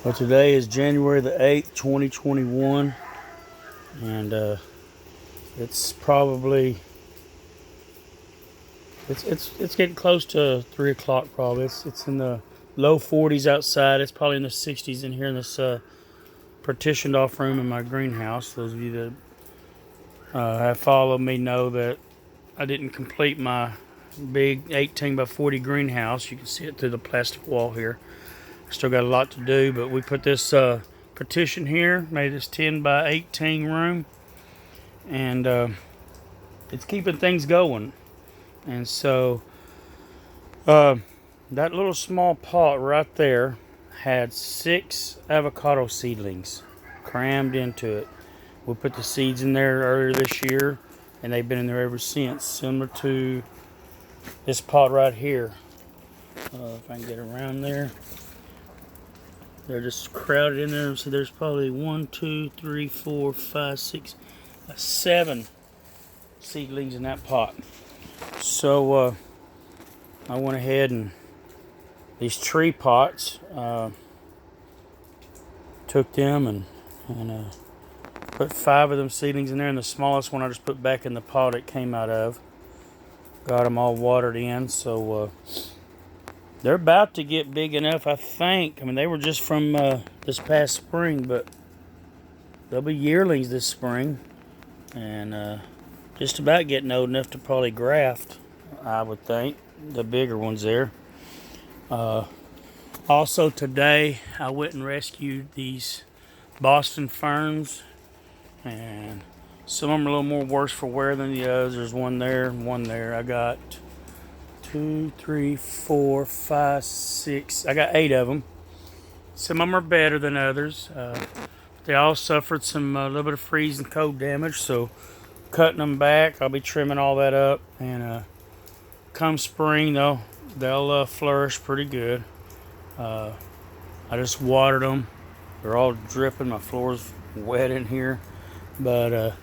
Well, today is January the 8th, 2021, and it's probably it's getting close to 3 o'clock. Probably it's in the low 40s outside. It's probably in the 60s in here in this partitioned off room in my greenhouse. Those of you that have followed me know that I didn't complete my big 18 by 40 greenhouse. You can see it through the plastic wall here. Still got a lot to do, but we put this partition here, made this 10 by 18 room, and it's keeping things going. And so that little small pot right there had 6 avocado seedlings crammed into it. We put the seeds in there earlier this year, and they've been in there ever since, similar to this pot right here. If I can get around there. They're just crowded in there. So there's probably 1, 2, 3, 4, 5, 6, 7 seedlings in that pot. So I went ahead and these tree pots, took them and put 5 of them seedlings in there, and the smallest one I just put back in the pot it came out of. Got them all watered in, so they're about to get big enough, I think. I mean, they were just from this past spring, but they'll be yearlings this spring, and just about getting old enough to probably graft, I would think. The bigger ones there. Also today, I went and rescued these Boston ferns, and some of them are a little more worse for wear than the others. There's one there and one there. I got 2, 3, 4, 5, 6. I got 8 of them. Some of them are better than others. They all suffered some little bit of freeze and cold damage, so cutting them back, I'll be trimming all that up, and come spring they'll flourish pretty good. I just watered them. They're all dripping. My floor's wet in here, but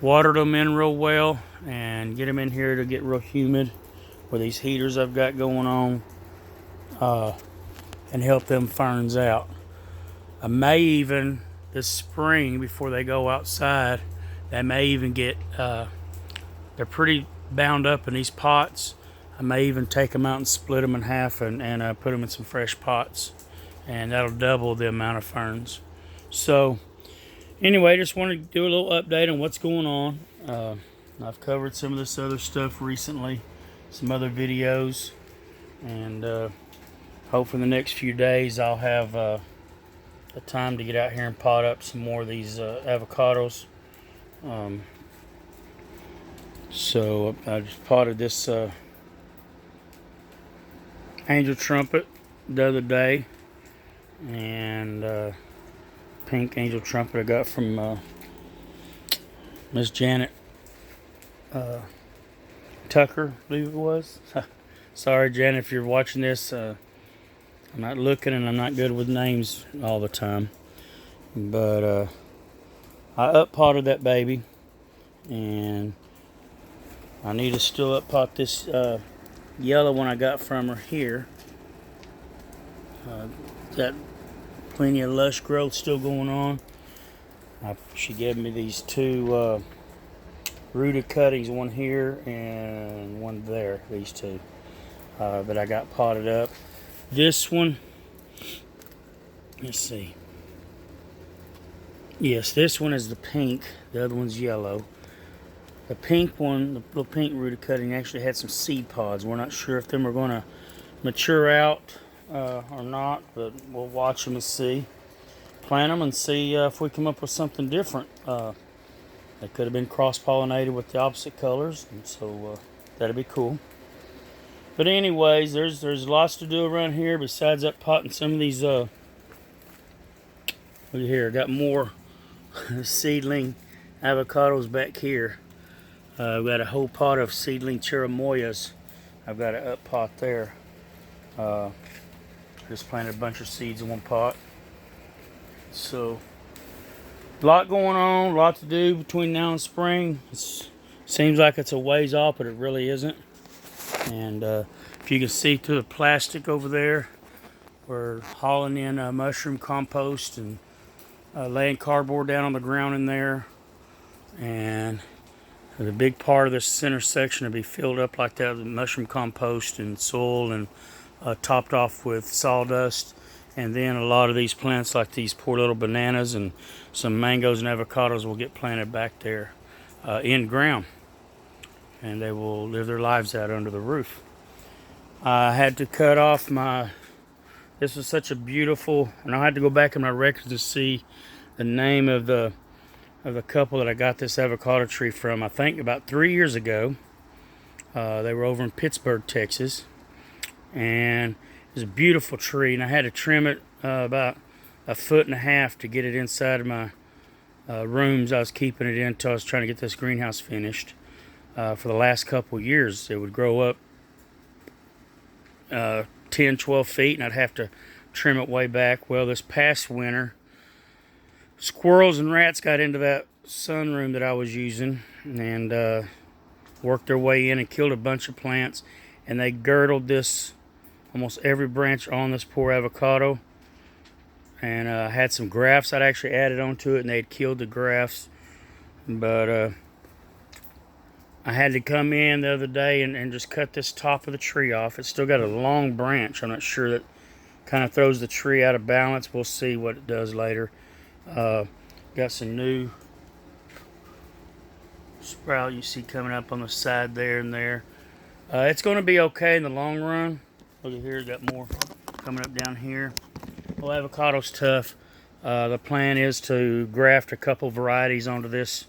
watered them in real well and get them in here to get real humid with these heaters I've got going on, and help them ferns out. I may even, this spring, before they go outside, they may even get, they're pretty bound up in these pots. I may even take them out and split them in half and put them in some fresh pots, and that'll double the amount of ferns. So anyway, just wanted to do a little update on what's going on. I've covered some of this other stuff recently, some other videos, and hopefully in the next few days I'll have the time to get out here and pot up some more of these avocados. So I just potted this angel trumpet the other day, and pink angel trumpet I got from Miss Janet Tucker, I believe it was. Sorry, Janet, if you're watching this. I'm not looking, and I'm not good with names all the time. But I up-potted that baby, and I need to still up-pot this yellow one I got from her here. Got plenty of lush growth still going on. She gave me these 2 rooted cuttings, one here and one there, these 2 that I got potted up. This one, let's see. Yes, this one is the pink, the other one's yellow. The pink one, the little pink rooted cutting, actually had some seed pods. We're not sure if them are going to mature out or not, but we'll watch them and see. Plant them and see if we come up with something different. They could have been cross-pollinated with the opposite colors, and so that'd be cool. But anyways, there's lots to do around here besides up potting some of these. Look here, I got more seedling avocados back here. I've got a whole pot of seedling cherimoyas. I've got an up pot there. Just planted a bunch of seeds in one pot. So a lot going on, a lot to do between now and spring. It seems like it's a ways off, but it really isn't. And if you can see through the plastic over there, We're hauling in mushroom compost and laying cardboard down on the ground in there. And the big part of this center section will be filled up like that with mushroom compost and soil, and topped off with sawdust. And then a lot of these plants, like these poor little bananas and some mangoes and avocados, will get planted back there in ground, and they will live their lives out under the roof. I had to cut off this was such a beautiful, and I had to go back in my records to see the name of the couple that I got this avocado tree from. I think about 3 years ago. They were over in Pittsburgh, Texas, and it was a beautiful tree, and I had to trim it about 1.5 feet to get it inside of my rooms. I was keeping it in until I was trying to get this greenhouse finished. For the last couple of years, it would grow up 10, 12 feet, and I'd have to trim it way back. Well, this past winter, squirrels and rats got into that sunroom that I was using and worked their way in and killed a bunch of plants, and they girdled this, almost every branch on this poor avocado, and had some grafts I'd actually added onto it, and they'd killed the grafts. But I had to come in the other day and just cut this top of the tree off. It's still got a long branch. I'm not sure, that kind of throws the tree out of balance. We'll see what it does later. Got some new sprout you see coming up on the side there and there. It's going to be okay in the long run. Look at here, got more coming up down here. Well, avocado's tough. The plan is to graft a couple varieties onto this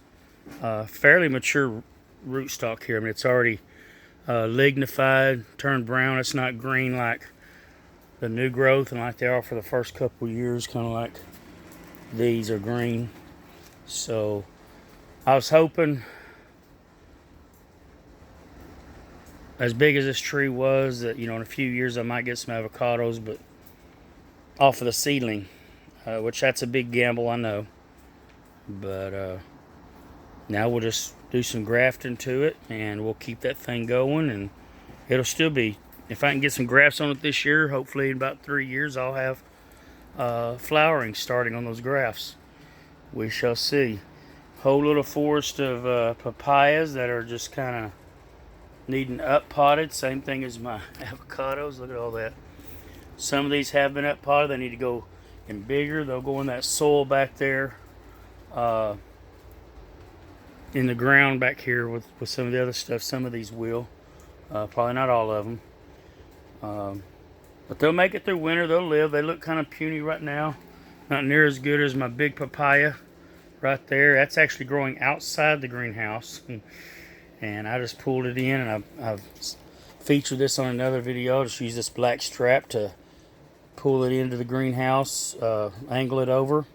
fairly mature rootstock here. I mean, it's already lignified, turned brown. It's not green like the new growth and like they are for the first couple of years, kind of like these are green. So I was hoping, as big as this tree was, that, you know, in a few years I might get some avocados, but off of the seedling, which that's a big gamble, I know. But now we'll just do some grafting to it, and we'll keep that thing going, and it'll still be, if I can get some grafts on it this year, hopefully in about 3 years I'll have flowering starting on those grafts. We shall see. Whole little forest of papayas that are just kind of needing uppotted. Same thing as my avocados. Look at all that. Some of these have been uppotted. They need to go in bigger. They'll go in that soil back there in the ground back here with some of the other stuff. Some of these will. Probably not all of them. But they'll make it through winter. They'll live. They look kind of puny right now. Not near as good as my big papaya right there. That's actually growing outside the greenhouse. And I just pulled it in, and I've featured this on another video. I'll just use this black strap to pull it into the greenhouse, angle it over,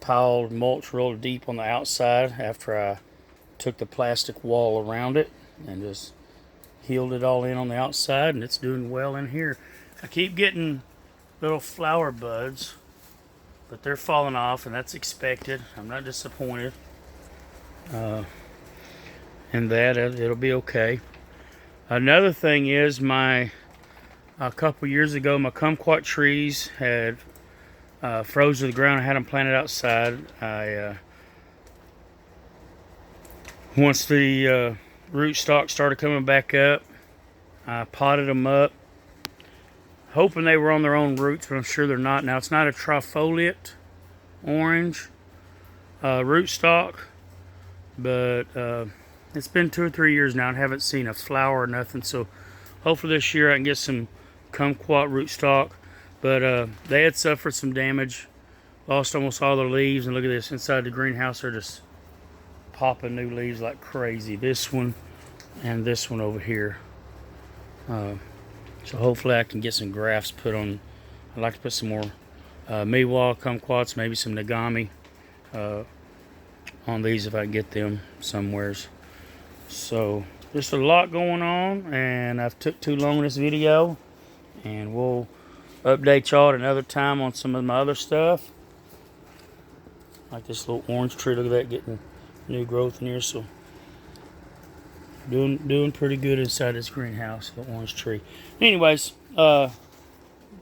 piled mulch real deep on the outside after I took the plastic wall around it and just healed it all in on the outside, and it's doing well in here. I keep getting little flower buds, but they're falling off, and that's expected. I'm not disappointed in that. It'll be okay. Another thing is, a couple years ago, my kumquat trees had froze to the ground. I had them planted outside. Once the rootstock started coming back up, I potted them up, hoping they were on their own roots, but I'm sure they're not. Now, it's not a trifoliate orange rootstock, but it's been 2 or 3 years now and I haven't seen a flower or nothing. So hopefully this year I can get some kumquat rootstock. But they had suffered some damage, lost almost all their leaves. And look at this, inside the greenhouse they're just popping new leaves like crazy. This one and this one over here. So hopefully I can get some grafts put on. I'd like to put some more Miwa kumquats, maybe some Nagami on these if I can get them somewheres. So just a lot going on, and I've took too long in this video, and we'll update y'all at another time on some of my other stuff. Like this little orange tree, look at that, getting new growth in here. So doing pretty good inside this greenhouse, the orange tree. Anyways,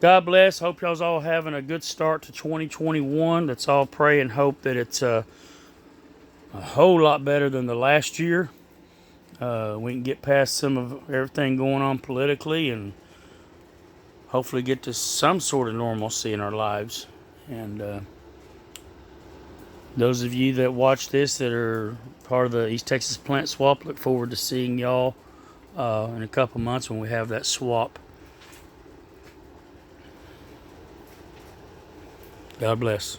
God bless. Hope y'all's all having a good start to 2021. Let's all pray and hope that it's a whole lot better than the last year. We can get past some of everything going on politically and hopefully get to some sort of normalcy in our lives. And those of you that watch this that are part of the East Texas Plant Swap, look forward to seeing y'all in a couple months when we have that swap. God bless.